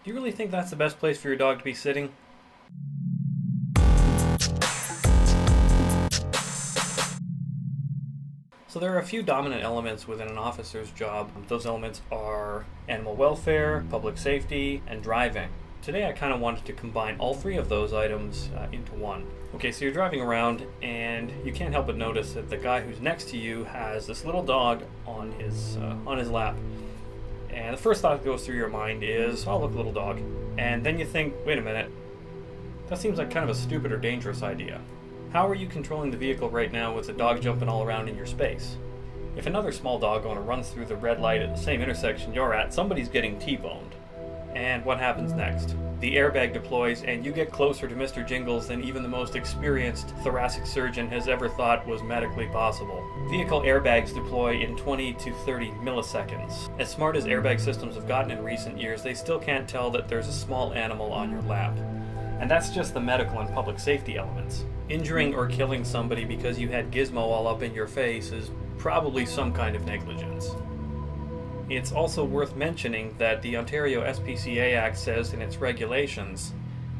Do you really think that's the best place for your dog to be sitting? So there are a few dominant elements within an officer's job. Those elements are animal welfare, public safety, and driving. Today I kind of wanted to combine all three of those items into one. Okay, so you're driving around and you can't help but notice that the guy who's next to you has this little dog on his lap. And the first thought that goes through your mind is, oh, look, little dog. And then you think, wait a minute, that seems like kind of a stupid or dangerous idea. How are you controlling the vehicle right now with the dog jumping all around in your space? If another small dog owner runs through the red light at the same intersection you're at, somebody's getting T-boned. And what happens next? The airbag deploys and you get closer to Mr. Jingles than even the most experienced thoracic surgeon has ever thought was medically possible. Vehicle airbags deploy in 20 to 30 milliseconds. As smart as airbag systems have gotten in recent years, they still can't tell that there's a small animal on your lap. And that's just the medical and public safety elements. Injuring or killing somebody because you had Gizmo all up in your face is probably some kind of negligence. It's also worth mentioning that the Ontario SPCA Act says in its regulations,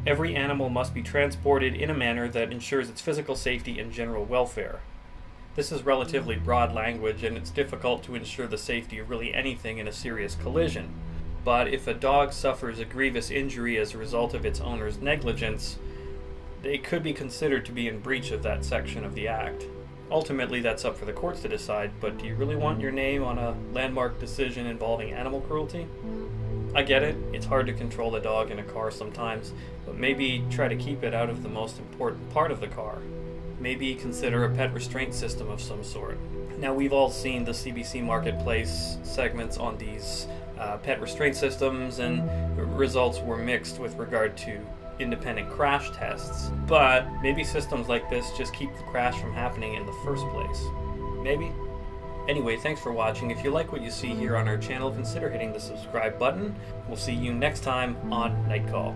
every animal must be transported in a manner that ensures its physical safety and general welfare. This is relatively broad language and it's difficult to ensure the safety of really anything in a serious collision. But if a dog suffers a grievous injury as a result of its owner's negligence, they could be considered to be in breach of that section of the Act. Ultimately, that's up for the courts to decide, but do you really want your name on a landmark decision involving animal cruelty? I get it, it's hard to control a dog in a car sometimes, but maybe try to keep it out of the most important part of the car. Maybe consider a pet restraint system of some sort. Now, we've all seen the CBC Marketplace segments on these pet restraint systems, and results were mixed with regard to independent crash tests, but maybe systems like this just keep the crash from happening in the first place. Maybe? Anyway, thanks for watching. If you like what you see here on our channel, consider hitting the subscribe button. We'll see you next time on Night Call.